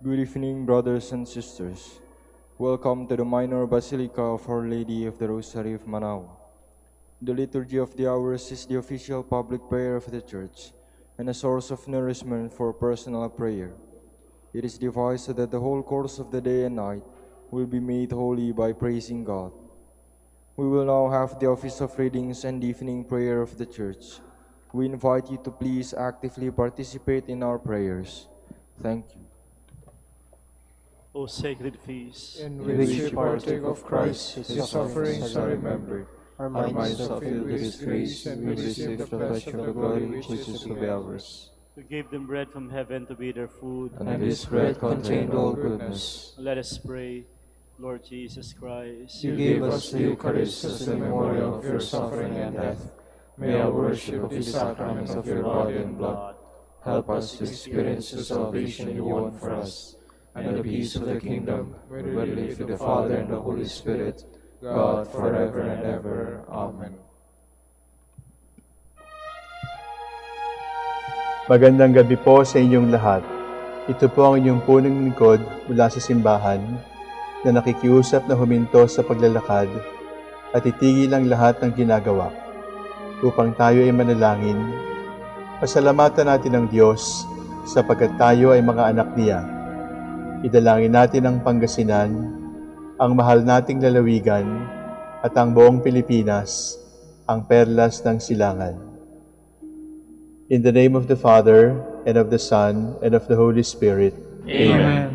Good evening, brothers and sisters. Welcome to the minor basilica of Our Lady of the Rosary of Manaoag. The Liturgy of the Hours is the official public prayer of the Church and a source of nourishment for personal prayer. It is devised so that the whole course of the day and night will be made holy by praising God. We will now have the office of readings and the evening prayer of the Church. We invite you to please actively participate in our prayers. Thank you. O sacred feast, in which we partake of Christ, his sufferings are remembered. Our minds are filled with his grace, and we receive the pledge of the glory which is to be ours. you gave them bread from heaven to be their food. And this bread contained all goodness. Let us pray. Lord Jesus Christ, You gave us the Eucharist as a memorial of your suffering and death. May our worship of the sacrament of your body and blood help us to experience the salvation you won for us, and the peace of the kingdom, where we live with the Father and the Holy Spirit, God, forever and ever. Amen. Magandang gabi po sa inyong lahat. Ito po ang inyong punong lingkod mula sa simbahan na nakikiusap na huminto sa paglalakad at itigil ang lahat ng ginagawa upang tayo ay manalangin. Pasalamatan natin ang Diyos sapagkat tayo ay mga anak niya. Idalangin natin ang Pangasinan, ang mahal nating lalawigan, at ang buong Pilipinas, ang perlas ng silangan. In the name of the Father, and of the Son, and of the Holy Spirit. Amen.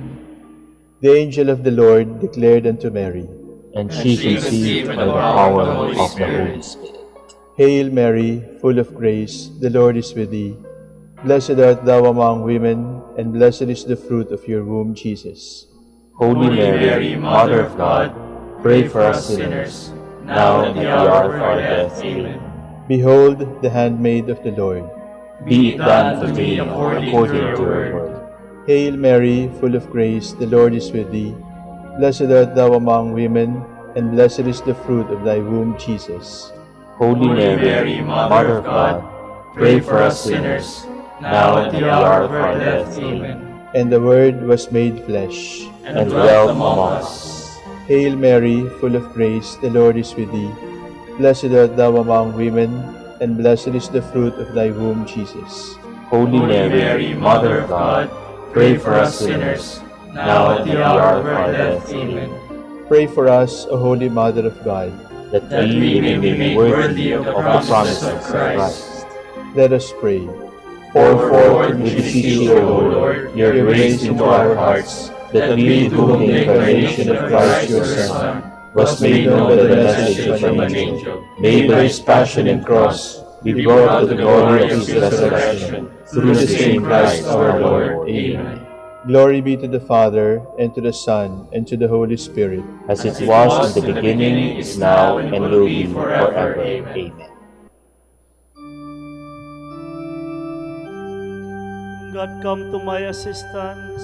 The angel of the Lord declared unto Mary, and she conceived by the power of the Holy Spirit. Hail Mary, full of grace, the Lord is with thee. Blessed art thou among women, and blessed is the fruit of your womb, Jesus. Holy Mary, Mother of God, pray for us sinners, now and at the hour of our death. Amen. Behold, the handmaid of the Lord. Be it done to me according to your word. Hail Mary, full of grace, the Lord is with thee. Blessed art thou among women, and blessed is the fruit of thy womb, Jesus. Holy Mary, Mother of God, pray for us sinners, now and at the hour of our death. Amen. And the Word was made flesh, and dwelt among us. Hail Mary, full of grace, the Lord is with thee. Blessed art thou among women, and blessed is the fruit of thy womb, Jesus. Holy Mary, Mother of God, pray for us sinners, now and at the hour of our death. Amen. Pray for us, O Holy Mother of God, that we may be made worthy of the promise of Christ. Let us pray. Pour forth, we beseech you, O Lord, your grace into our hearts, that we, to whom the incarnation of Christ your Son was made known by the message of an angel, may by his passion and cross be brought to the glory of his resurrection, through the same Christ our Lord. Amen. Glory be to the Father, and to the Son, and to the Holy Spirit. As it was in the beginning, is now, and will be forever. Amen. God, come to my assistance.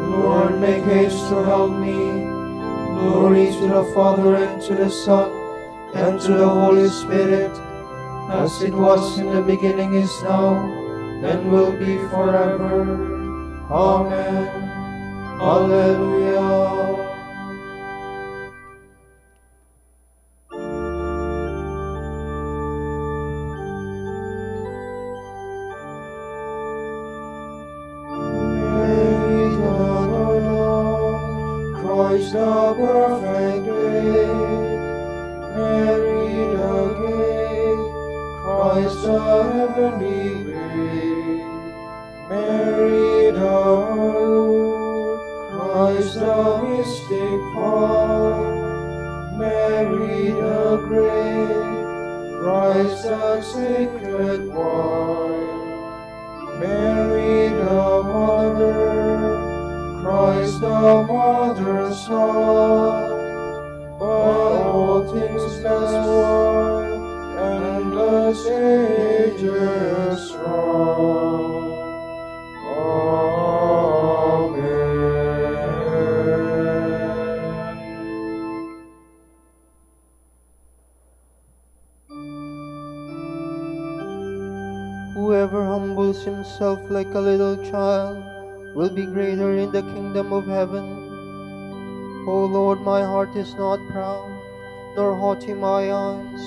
Lord, make haste to help me. Glory to the Father, and to the Son, and to the Holy Spirit, as it was in the beginning, is now, and will be forever. Amen. Alleluia. Mary, the Lord, Christ the perfect way. Mary the gate, Christ the heavenly way. Mary the Lord, Christ the mystic heart. Mary the great, Christ the sacred wine. Mary the mother, Christ the mother's heart. By all things blessed one, and the Savior's throne. Whoever humbles himself like a little child will be greater in the kingdom of heaven. O Lord, my heart is not proud, nor haughty my eyes.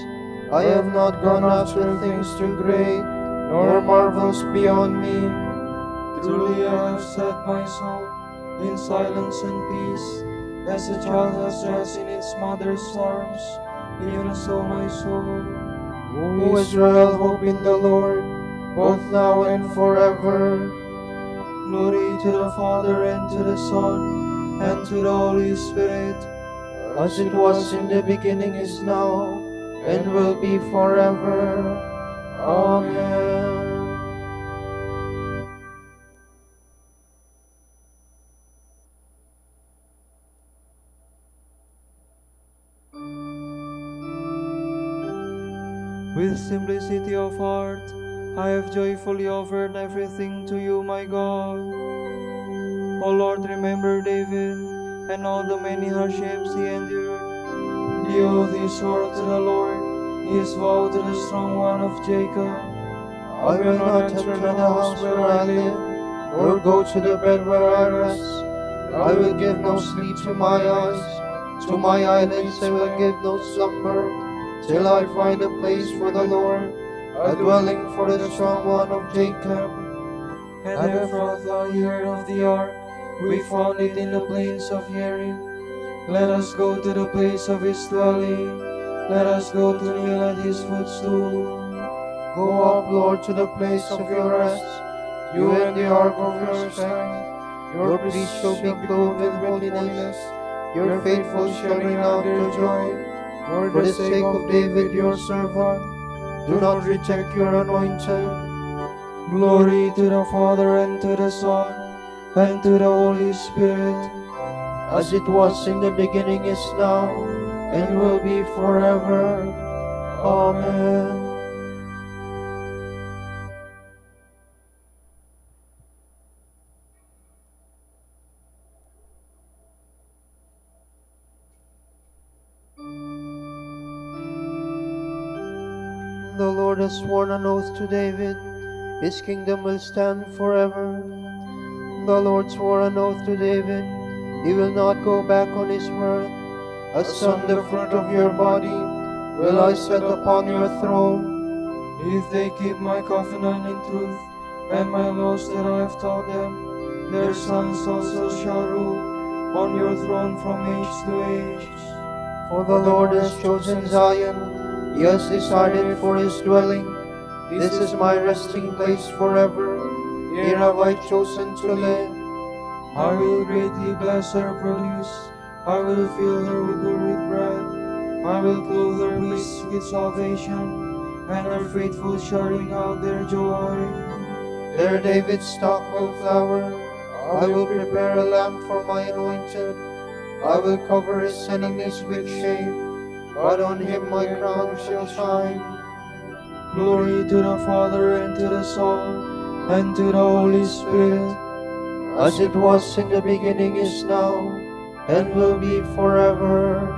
I have not gone after things too great, nor marvels beyond me. Truly I have set my soul in silence and peace, as a child has rest in its mother's arms, even so my soul. O Israel, hope in the Lord, both now and forever. Glory to the Father, and to the Son, and to the Holy Spirit, as it was in the beginning, is now, and will be forever. Amen. with simplicity of heart, I have joyfully offered everything to you, my God. O Lord, remember David and all the many hardships he endured. The oath he swore to the Lord, his vow to the strong one of Jacob. I will not enter the house where I live, nor go to the bed where I rest. I will give no sleep to my eyes, to my eyelids I will give no slumber, till I find a place for the Lord, a dwelling for the strong one of Jacob. And Ephrathah, you heard of the ark, we found it in the plains of Yerim. Let us go to the place of his dwelling, let us go to kneel at his footstool. Go up, Lord, to the place of your rest, you and the ark of your strength. Your priests shall be clothed with holiness, your faithful shall ring out their joy. For the sake of David your servant, do not reject your anointed. Glory to the Father, and to the Son, and to the Holy Spirit, as it was in the beginning, is now, and will be forever. Amen. The Lord has sworn an oath to David, his kingdom will stand forever. The Lord swore an oath to David, he will not go back on his word. A son, the fruit of your body, will I set upon your throne. if they keep my covenant in truth, and my laws that I have taught them, their sons also shall rule on your throne from age to age. For the Lord has chosen Zion, he has decided it for his dwelling. This is my resting place forever, here have I chosen to live. I will greatly bless her produce, I will fill her with bread, I will clothe her priests with salvation, and her faithful shall ring out their joy. There David's stock will flower, I will prepare a lamp for my anointed. I will cover his enemies with shame, but on him my crown shall shine. Glory to the Father, and to the Son, and to the Holy Spirit, as it was in the beginning, is now, and will be forever.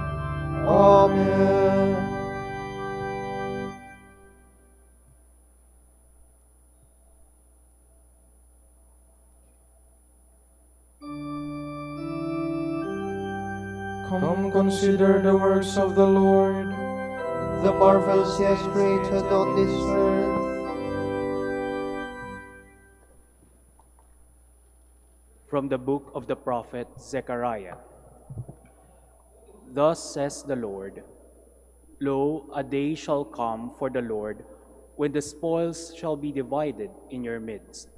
Amen. Come consider the works of the Lord, The marvels he has created on this earth. From the book of the prophet Zechariah. Thus says the Lord, Lo, a day shall come for the Lord, when the spoils shall be divided in your midst.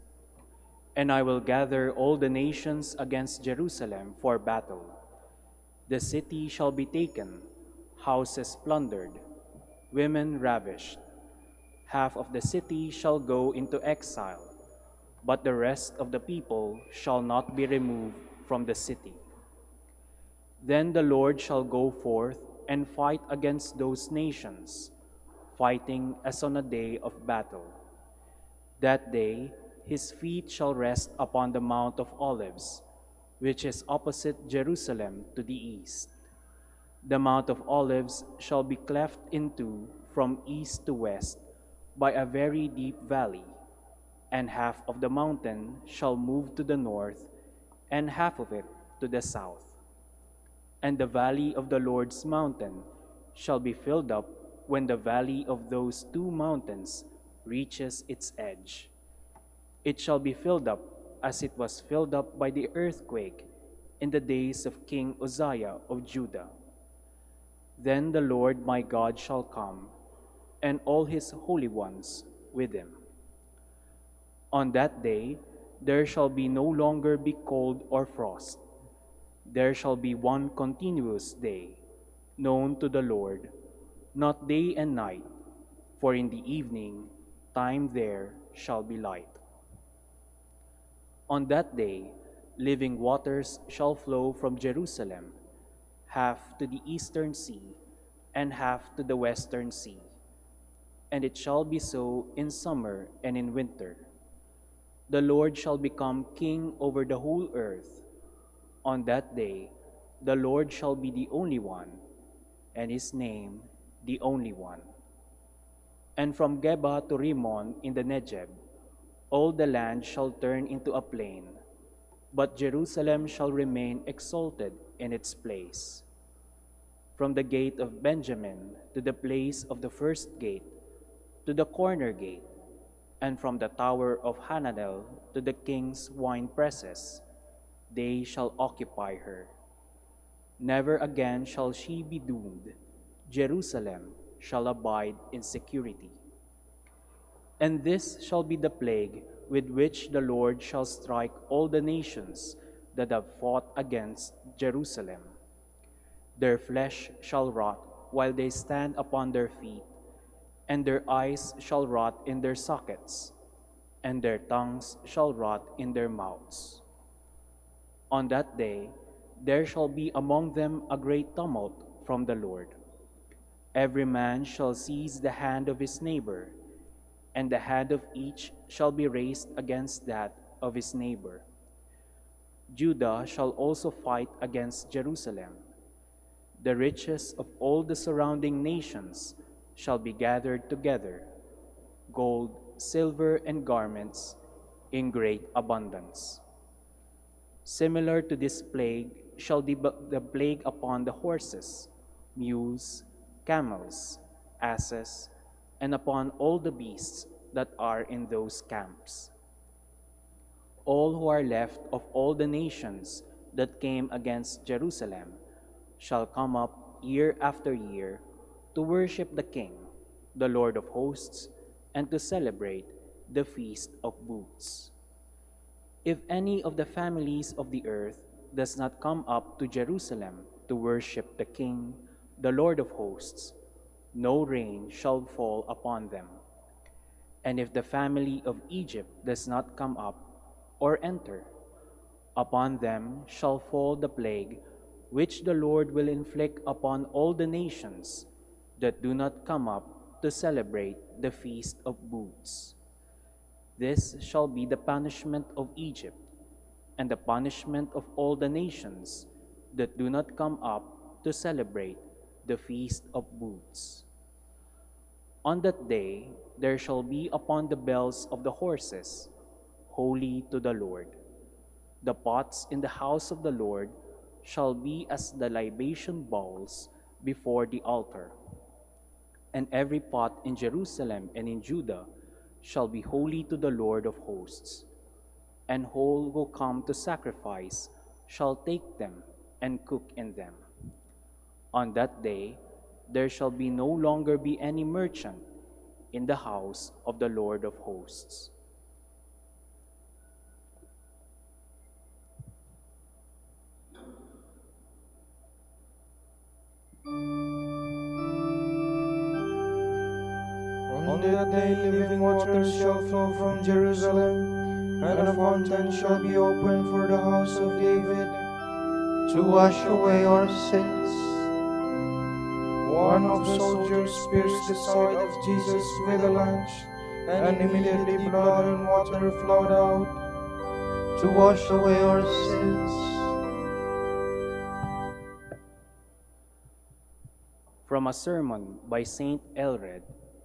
And I will gather all the nations against Jerusalem for battle. The city shall be taken, houses plundered, women ravished. Half of the city shall go into exile, but the rest of the people shall not be removed from the city. Then the Lord shall go forth and fight against those nations, fighting as on a day of battle. That day his feet shall rest upon the Mount of Olives, which is opposite Jerusalem to the east. The Mount of Olives shall be cleft in two from east to west by a very deep valley. and half of the mountain shall move to the north, and half of it to the south. And the valley of the Lord's mountain shall be filled up when the valley of those two mountains reaches its edge. It shall be filled up as it was filled up by the earthquake in the days of King Uzziah of Judah. Then the Lord my God shall come, and all his holy ones with him. On that day there shall be no longer be cold or frost. There shall be one continuous day, known to the Lord, not day and night, for in the evening time there shall be light. On that day living waters shall flow from Jerusalem, half to the eastern sea, and half to the western sea. And it shall be so in summer and in winter. The Lord shall become king over the whole earth. On that day, the Lord shall be the only one, and his name the only one. And from Geba to Rimmon in the Negeb, all the land shall turn into a plain, but Jerusalem shall remain exalted in its place. From the gate of Benjamin to the place of the first gate, to the corner gate, and from the tower of Hananel to the king's wine presses, they shall occupy her. Never again shall she be doomed. Jerusalem shall abide in security. And this shall be the plague with which the Lord shall strike all the nations that have fought against Jerusalem. Their flesh shall rot while they stand upon their feet, and their eyes shall rot in their sockets, and their tongues shall rot in their mouths. On that day there shall be among them a great tumult from the Lord. Every man shall seize the hand of his neighbor, and the hand of each shall be raised against that of his neighbor. Judah shall also fight against Jerusalem. The riches of all the surrounding nations shall be gathered together, gold, silver, and garments in great abundance. Similar to this plague shall be the plague upon the horses, mules, camels, asses, and upon all the beasts that are in those camps. All who are left of all the nations that came against Jerusalem shall come up year after year to worship the King, the Lord of hosts, and to celebrate the Feast of Booths. If any of the families of the earth does not come up to Jerusalem to worship the King, the Lord of hosts, no rain shall fall upon them. And if the family of Egypt does not come up or enter, upon them shall fall the plague which the Lord will inflict upon all the nations that do not come up to celebrate the Feast of Booths. This shall be the punishment of Egypt, and the punishment of all the nations that do not come up to celebrate the Feast of Booths. On that day there shall be upon the bells of the horses, holy to the Lord. The pots in the house of the Lord shall be as the libation bowls before the altar. And every pot in Jerusalem and in Judah shall be holy to the Lord of hosts. And all who come to sacrifice shall take them and cook in them. On that day there shall be no longer be any merchant in the house of the Lord of hosts. On that day living waters shall flow from Jerusalem, and a fountain shall be opened for the house of David, to wash away our sins. One of the soldiers pierced the side of Jesus with a lance, and immediately blood and water flowed out to wash away our sins. From a sermon by Saint Elred,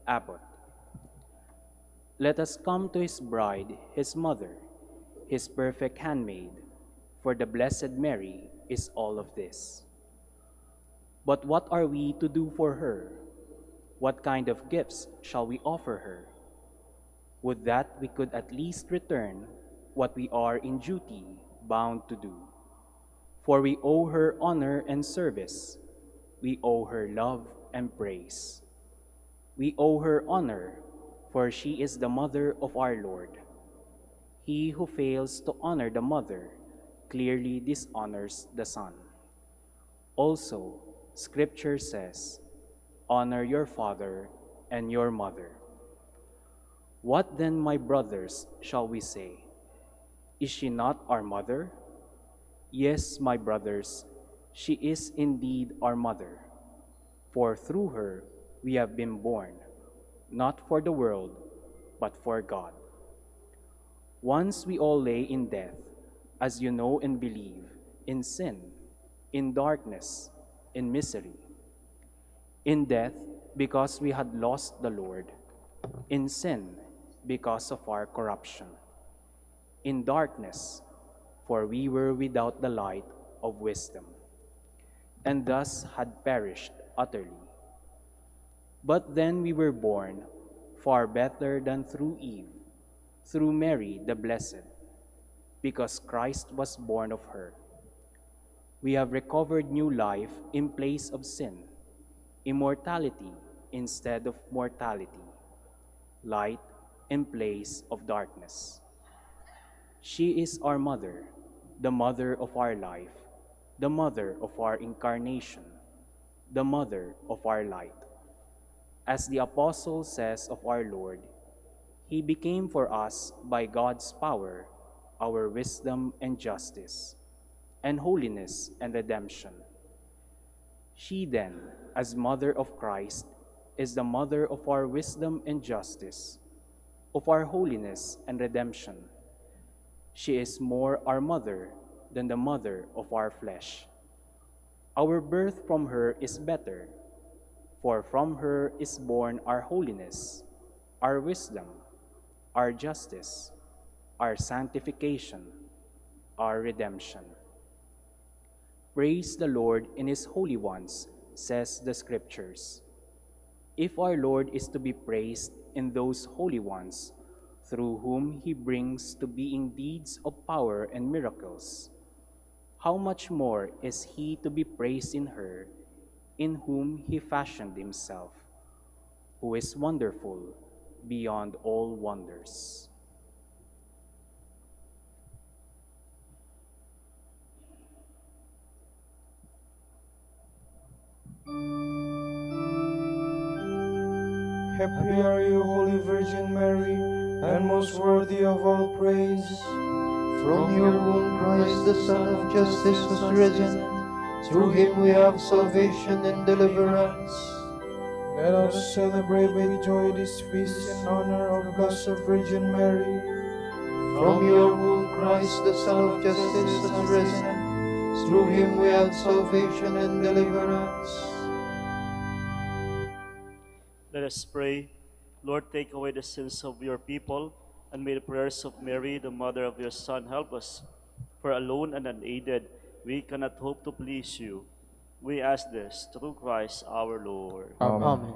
Abbot. Let us come to his bride, his mother, his perfect handmaid, for the Blessed Mary is all of this. But what are we to do for her? What kind of gifts shall we offer her? Would that we could at least return what we are in duty bound to do. For we owe her honor and service. We owe her love and praise. We owe her honor, for she is the mother of our Lord. He who fails to honor the mother clearly dishonors the son. Also, Scripture says, "Honor your father and your mother." What then, my brothers, shall we say? Is she not our mother? Yes, my brothers, she is indeed our mother. For through her we have been born, not for the world, but for God. Once we all lay in death, as you know and believe, in sin, in darkness, in misery. In death, because we had lost the Lord. In sin, because of our corruption. In darkness, for we were without the light of wisdom, and thus had perished utterly. But then we were born, far better than through Eve, through Mary the Blessed, because Christ was born of her. We have recovered new life in place of sin, immortality instead of mortality, light in place of darkness. She is our mother, the mother of our life, the mother of our incarnation, the mother of our light. As the apostle says of our Lord, he became for us by God's power our wisdom and justice, and holiness and redemption. She then, as mother of Christ, is the mother of our wisdom and justice, of our holiness and redemption. She is more our mother than the mother of our flesh. Our birth from her is better, for from her is born our holiness, our wisdom, our justice, our sanctification, our redemption. Praise the Lord in his holy ones, says the Scriptures. If our Lord is to be praised in those holy ones, through whom he brings to being deeds of power and miracles, how much more is he to be praised in her, in whom he fashioned himself, who is wonderful beyond all wonders. Happy are you, Holy Virgin Mary, and most worthy of all praise. From your womb Christ, the Son of Justice, was risen. Through him we have salvation and deliverance. Let us celebrate with joy this feast in honor of Blessed Virgin Mary. From your womb Christ, the Son of Justice, was risen. Through him we have salvation and deliverance. Let us pray. Lord, take away the sins of your people, and may the prayers of Mary, the mother of your Son, help us. For alone and unaided, we cannot hope to please you. We ask this through Christ our Lord. Amen.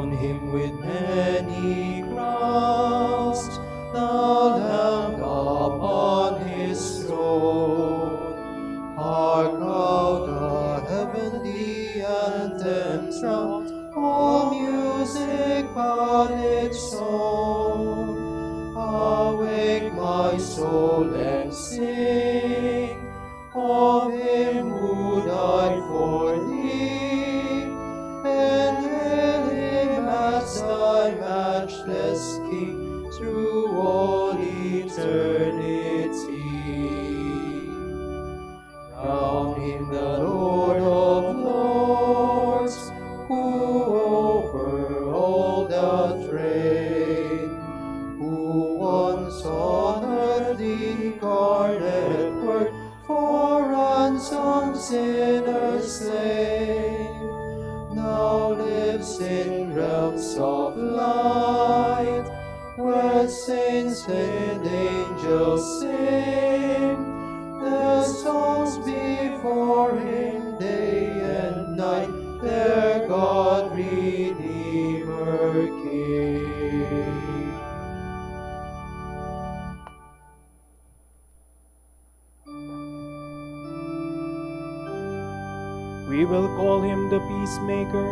crown him with many crowns, the Lamb upon his throne. Hark how the heavenly anthems round, all music but its own. Awake my soul and sing of him who died for thee, and hail him as thy matchless King through all eternity. Crown him the Lord of Lords, who over all doth reign, who once on earth the incarnate Word for ransom sinners slain, now lives in realms of light, where saints and angels sing the songs before him day and night, their God, Redeemer, King. We will call him the peacemaker,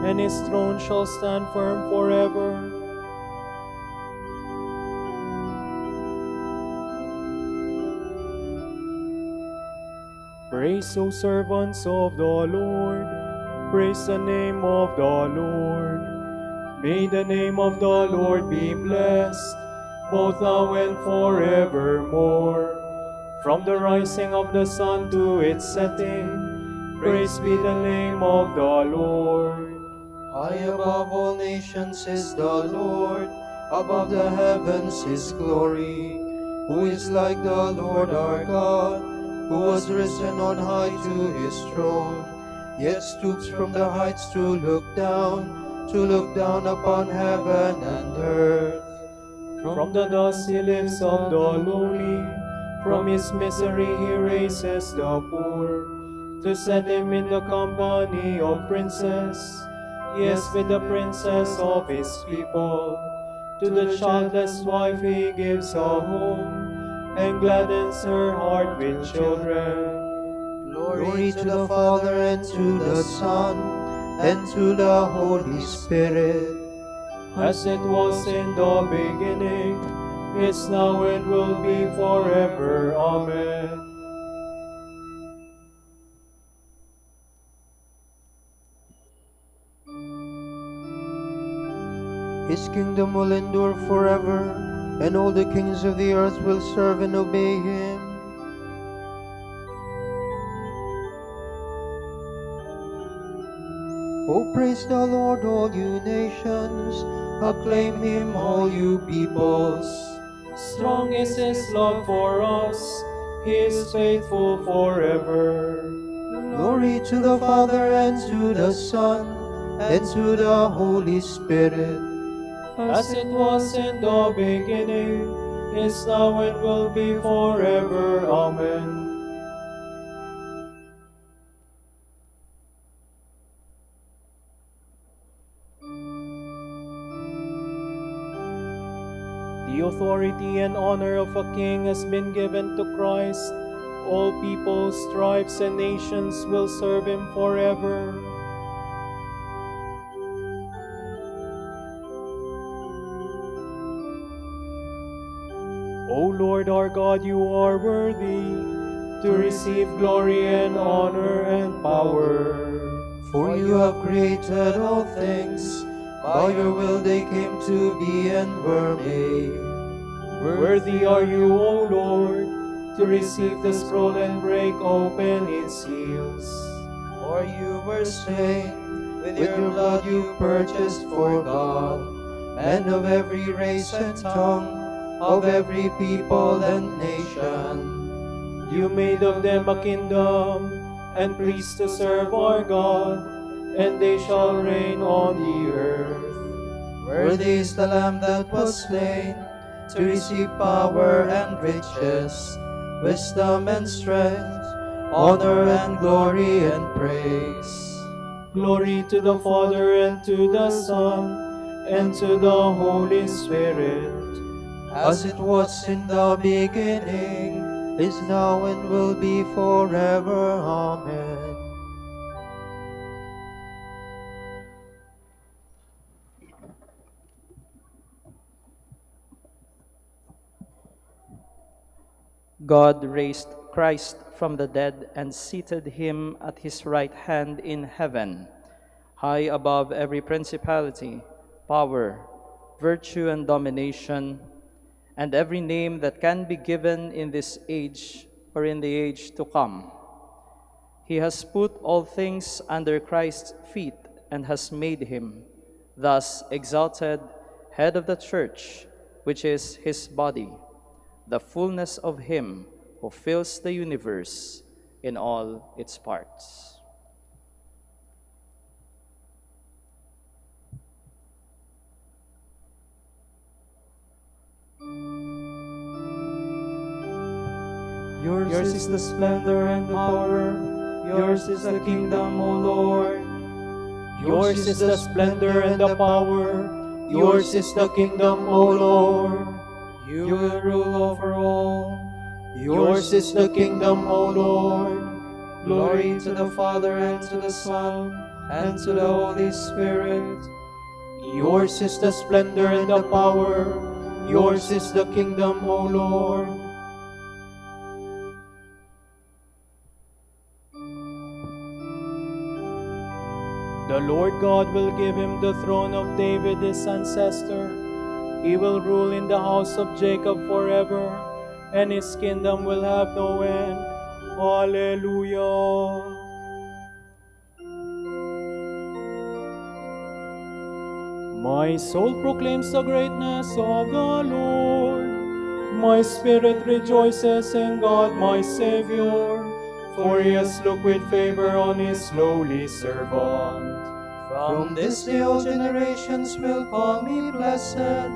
and his throne shall stand firm forever. Praise, O servants of the Lord, praise the name of the Lord. May the name of the Lord be blessed, both now and forevermore. From the rising of the sun to its setting, praise be the name of the Lord. High above all nations is the Lord, above the heavens his glory. Who is like the Lord our God, who was risen on high to his throne, yet stoops from the heights to look down upon heaven and earth. From the dust he lifts up the lowly, from his misery he raises the poor, to set him in the company of princes, yes, with the princess of his people. To the childless wife he gives a home, and gladdens her heart with children. Glory to the Father, and to the Son, and to the Holy Spirit, as it was in the beginning, is now, and will be forever. Amen. his kingdom will endure forever, and all the kings of the earth will serve and obey him. Oh, praise the Lord, all you nations, acclaim him, all you peoples. Strong is his love for us, he is faithful forever. Glory to the Father, and to the Son, and to the Holy Spirit, As it was in the beginning, is now, and will be forever. Amen. The authority and honor of a king has been given to Christ. All peoples, tribes, and nations will serve him forever. O Lord our God, you are worthy to receive glory and honor and power. for you have created all things. By your will they came to be and were made. Worthy are you, O Lord, to receive the scroll and break open its seals. For you were slain, with your blood you purchased for God men of every race and tongue, of every people and nation. You made of them a kingdom and priests to serve our God, and they shall reign on the earth. Worthy is the Lamb that was slain, to receive power and riches, wisdom and strength, honor and glory and praise. Glory to the Father, and to the Son, and to the Holy Spirit. As it was in the beginning, is now, and will be forever. Amen. God raised Christ from the dead and seated him at his right hand in heaven, high above every principality, power, virtue, and domination, and every name that can be given in this age or in the age to come. He has put all things under Christ's feet and has made him, thus exalted, head of the church, which is his body, the fullness of him who fills the universe in all its parts. Yours is the splendor and the power. Yours is the kingdom, O Lord. Yours is the splendor and the power. Yours is the kingdom, O Lord. You will rule over all. Yours is the kingdom, O Lord. Glory to the Father, and to the Son, and to the Holy Spirit. Yours is the splendor and the power. Yours is the kingdom, O Lord. The Lord God will give him the throne of David his ancestor. He will rule in the house of Jacob forever, and his kingdom will have no end. Hallelujah. My soul proclaims the greatness of the Lord. My spirit rejoices in God my Savior, for he has looked with favor on his lowly servant. From this day all generations will call me blessed.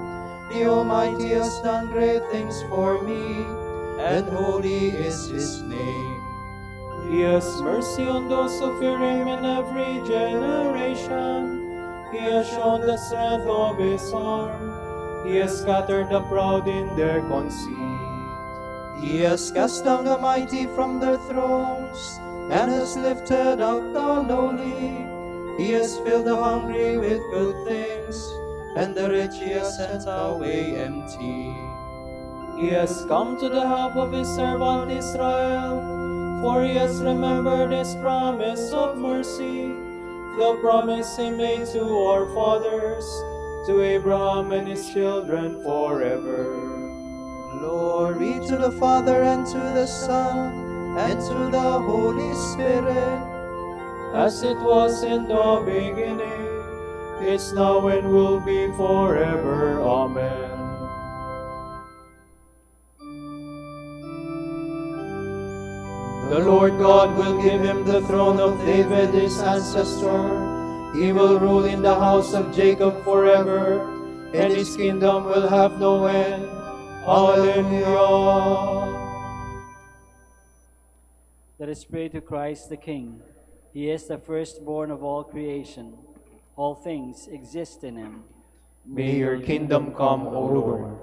The Almighty has done great things for me, and holy is his name. He has mercy on those who fear him in every generation. He has shown the strength of his arm. He has scattered the proud in their conceit. He has cast down the mighty from their thrones, and has lifted up the lowly. He has filled the hungry with good things, and the rich he has sent away empty. He has come to the help of his servant Israel, for he has remembered his promise of mercy, the promise he made to our fathers, to Abraham and his children forever. Glory to the Father, and to the Son, and to the Holy Spirit, as it was in the beginning, is now, and will be forever. Amen. The Lord God will give him the throne of David his ancestor. He will rule in the house of Jacob forever, and his kingdom will have no end. Hallelujah. Let us pray to Christ the King. He is the firstborn of all creation. All things exist in him. May your kingdom come, O Lord.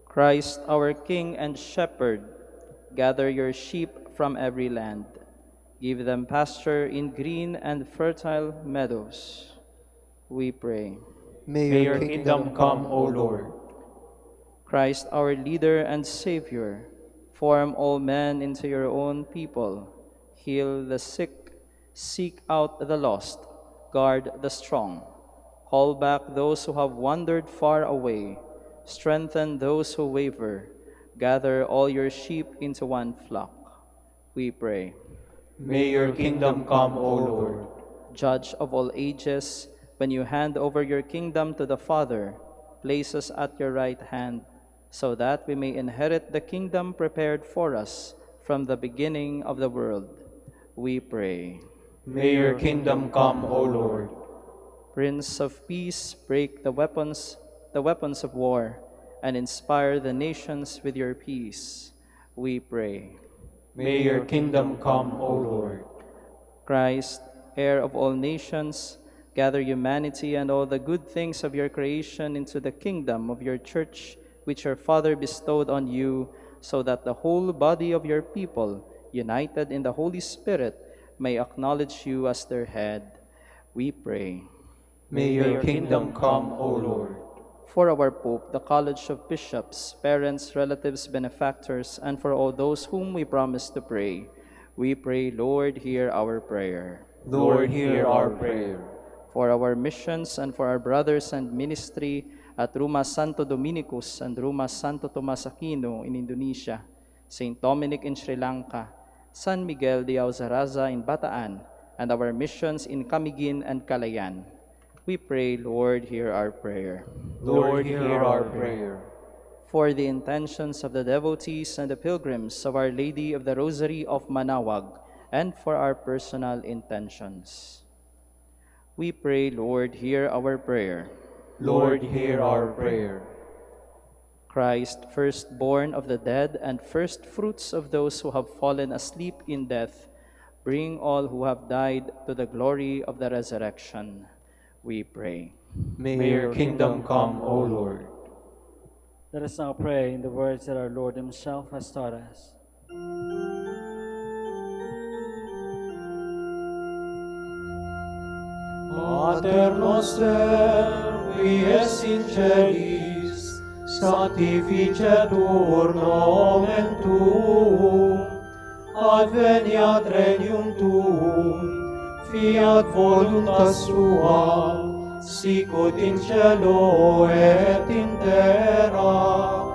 Christ, our King and Shepherd, gather your sheep from every land. Give them pasture in green and fertile meadows. We pray. May your kingdom come, O Lord. Christ, our leader and Savior, form all men into your own people. Heal the sick, seek out the lost, guard the strong. Call back those who have wandered far away. Strengthen those who waver. Gather all your sheep into one flock. We pray. May your kingdom come, O Lord. Judge of all ages, when you hand over your kingdom to the Father, place us at your right hand, so that we may inherit the kingdom prepared for us from the beginning of the world. We pray. May your kingdom come, O Lord. Prince of Peace, break the weapons of war, and inspire the nations with your peace. We pray. May your kingdom come, O Lord. Christ, heir of all nations, gather humanity and all the good things of your creation into the kingdom of your church, which your Father bestowed on you, so that the whole body of your people, united in the Holy Spirit, may acknowledge you as their head. We pray. May your kingdom come, O Lord. For our Pope, the College of Bishops, parents, relatives, benefactors, and for all those whom we promise to pray, we pray, Lord, hear our prayer. Lord, hear our prayer. For our missions and for our brothers and ministry at Ruma Santo Dominicus and Ruma Santo Tomas Aquino in Indonesia, St. Dominic in Sri Lanka, San Miguel de Auzaraza in Bataan, and our missions in Camiguin and Calayan. We pray, Lord, hear our prayer. Lord, hear our prayer. For the intentions of the devotees and the pilgrims of Our Lady of the Rosary of Manaoag, and for our personal intentions. We pray, Lord, hear our prayer. Lord, hear our prayer. Christ, firstborn of the dead and first fruits of those who have fallen asleep in death, bring all who have died to the glory of the resurrection. We pray. May your kingdom come, O Lord. Let us now pray in the words that our Lord himself has taught us. Mater noster, qui es in celis, sanctificetur nomen tuum, adveniat regnum tuum, fiat voluntas tua, sicut in cielo et in terra.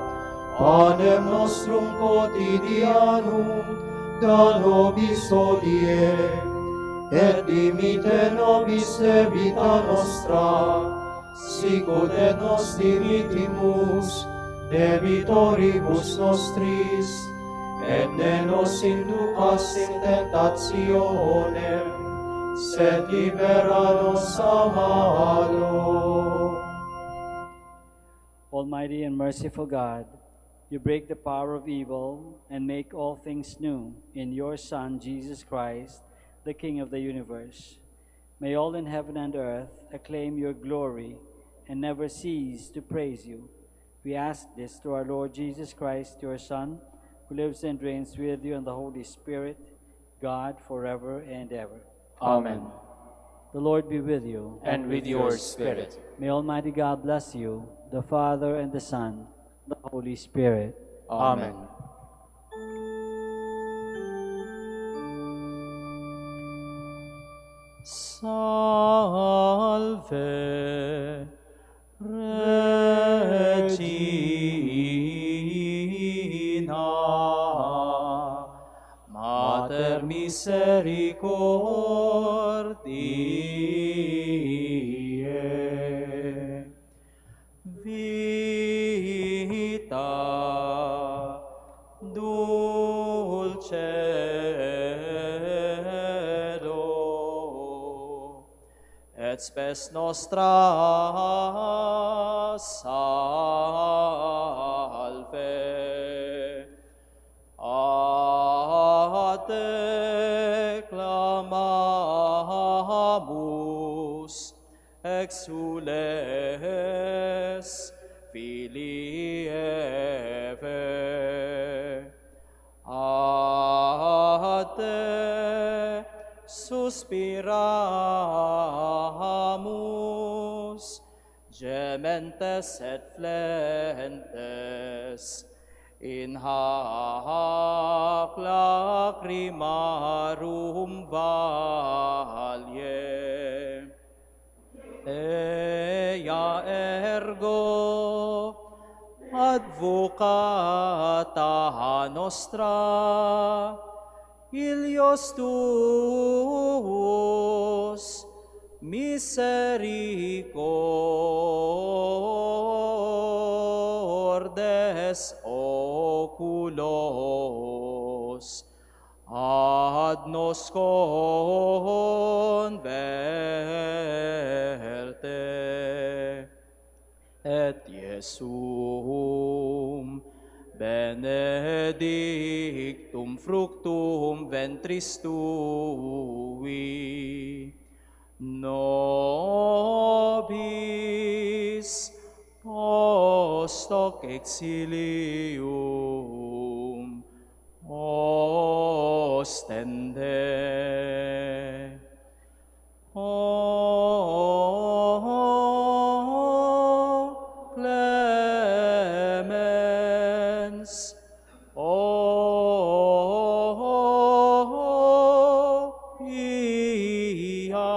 Panem nostrum quotidianum da nobis hodie, et dimite nobis debita nostra, sicut et nos dimittimus debitoribus nostris, et ne nos inducas in tentationem, sed libera nos a malo. Almighty and merciful God, you break the power of evil and make all things new in your Son, Jesus Christ, the King of the universe. May all in heaven and earth acclaim your glory and never cease to praise you. We ask this through our Lord Jesus Christ, your Son, who lives and reigns with you and the Holy Spirit, God, forever and ever. Amen. The Lord be with you. And with your spirit. May Almighty God bless you, the Father and the Son, the Holy Spirit. Amen. Salve, Regina, Mater misericordiae, vita dulcedo, et spes nostra salve. A te clamamus, exules Filii Eve. A te suspiramus, gementes et flentes, in hac lacrimarum valle. Ea ergo advocata nostra, ilios tuus misericordes oculos ad nos converte, et Iesum benedictum fructum ventris tui, nobis post hoc exilium ostende. O clemens, O pia,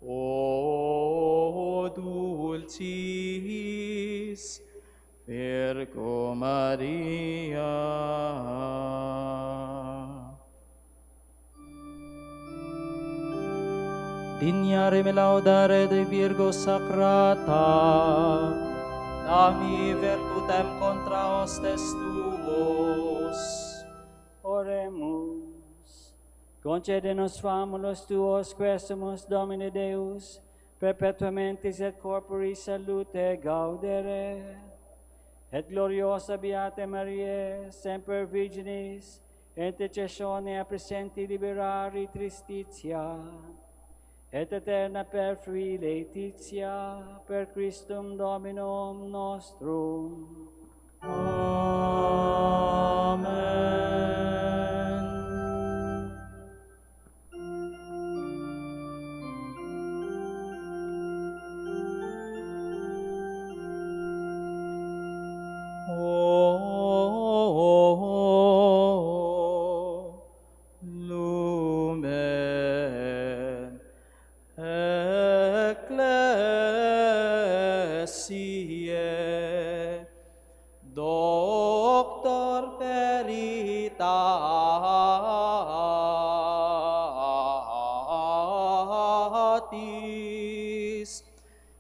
O dulcis Virgo Maria. Dignare me laudare de Virgo Sacrata, dami virtutem contra hostes tuos. Oremus. Concede-nos famulos tuos quesumus, Domine Deus, perpetuamente et corporis salute gaudere. Et gloriosa Beate Mariae, semper Virginis, intercessione a presenti liberari tristitia, et eterna perfui laetitia, per Christum Dominum nostrum. Amen. O lumen ecclesiae, Doctor veritatis,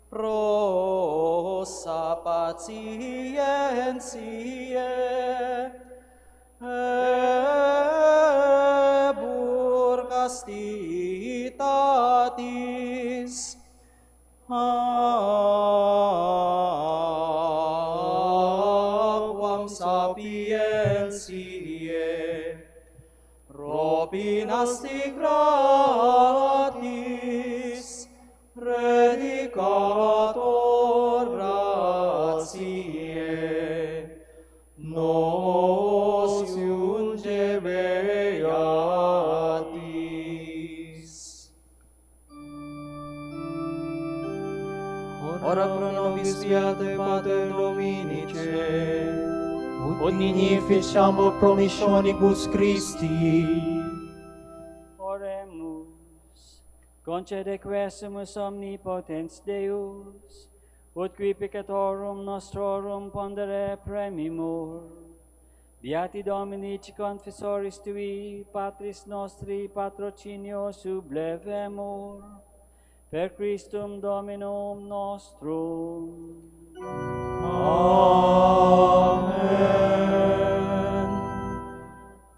prosa patientiae, ebur castitatis, aquam sapientiae, propinasti gratis, predicator gratiae, nos iunge beatis. Ora pro nobis Beate Pater Dominice, ut nini ficiamur promissionibus Christi. Oremus. Concede quesumus omnipotens Deus, ut qui peccatorum nostrorum pondere premimur. Beati Dominici confessoris tui, Patris nostri patrocinio sublevemur, per Christum Dominum nostrum. Amen.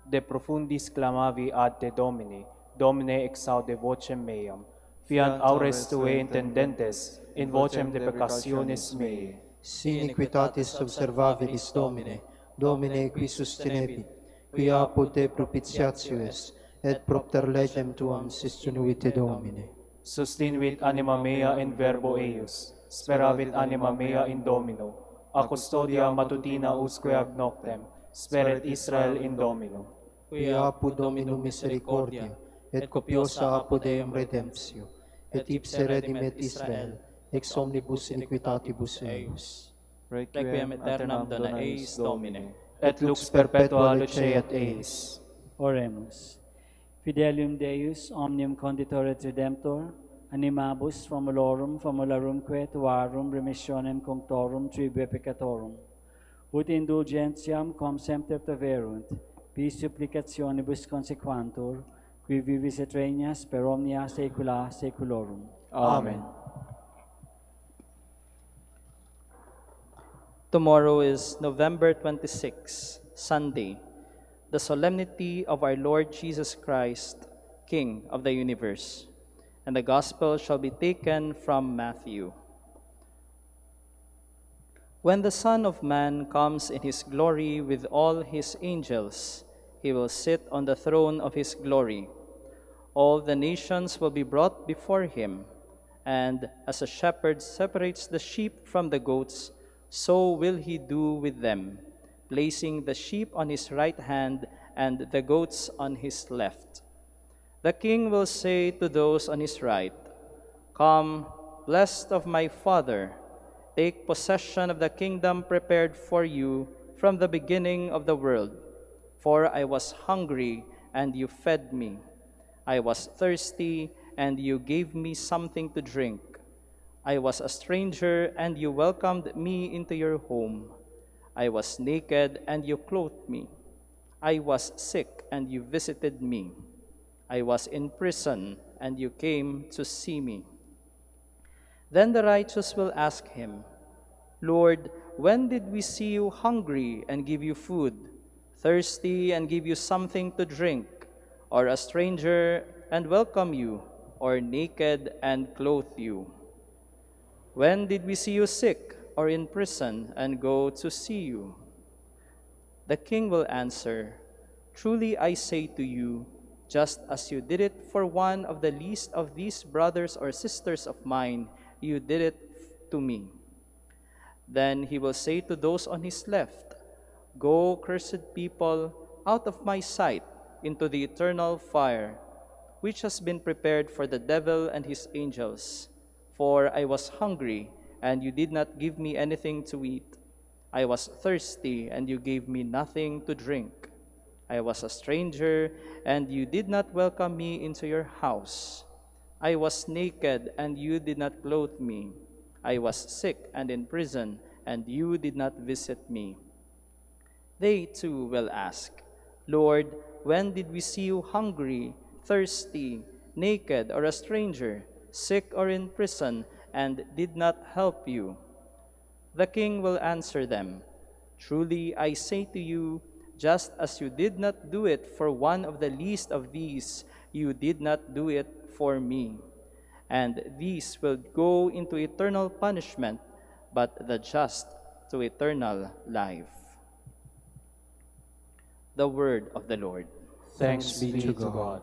De profundis clamavi ad te Domini, Domine exaude vocem meam, fiant aures tue intendentes, in vocem de peccationis mei. Si iniquitatis observabilis Domine, Domine qui sustenebit, qui apud te propitiatio est, et propter legem tuam sustinuite Domine. Sustinuit anima mea in verbo eius, speravit anima mea in Domino, a custodia matutina usque ad noctem, speret Israel in Domino. Qui apud Dominum misericordia, et copiosa apud Deum redemptio, et ipse redimet Israel, ex omnibus iniquitatibus eius. Requiem aeternam dona eis Domine. Et lux perpetua luceat eis. Oremus. Fidelium Deus, omnium conditor et redemptor, animabus famulorumque tuarum remissionem cunctorum tribue peccatorum, ut indulgentiam quam semper taverunt, pis supplicationibus consequantur, qui vivis et regnas per omnia saecula saeculorum. Amen. Tomorrow is November 26, Sunday, the solemnity of our Lord Jesus Christ, King of the universe. And the Gospel shall be taken from Matthew. When the Son of Man comes in his glory with all his angels, he will sit on the throne of his glory. All the nations will be brought before him, and as a shepherd separates the sheep from the goats, so will he do with them, placing the sheep on his right hand and the goats on his left. The king will say to those on his right, "Come, blessed of my Father, take possession of the kingdom prepared for you from the beginning of the world. For I was hungry, and you fed me. I was thirsty, and you gave me something to drink. I was a stranger, and you welcomed me into your home. I was naked, and you clothed me. I was sick, and you visited me. I was in prison, and you came to see me." Then the righteous will ask him, "Lord, when did we see you hungry and give you food, thirsty and give you something to drink, or a stranger and welcome you, or naked and clothe you? When did we see you sick or in prison and go to see you?" The king will answer, "Truly I say to you, just as you did it for one of the least of these brothers or sisters of mine, you did it to me." Then he will say to those on his left, "Go, cursed people, out of my sight into the eternal fire, which has been prepared for the devil and his angels. For I was hungry, and you did not give me anything to eat. I was thirsty, and you gave me nothing to drink. I was a stranger, and you did not welcome me into your house. I was naked, and you did not clothe me. I was sick and in prison, and you did not visit me." They too will ask, "Lord, when did we see you hungry, thirsty, naked, or a stranger, sick or in prison, and did not help you?" The king will answer them, "Truly I say to you, just as you did not do it for one of the least of these, you did not do it for me." And these will go into eternal punishment, but the just to eternal life. The word of the Lord. Thanks be to God.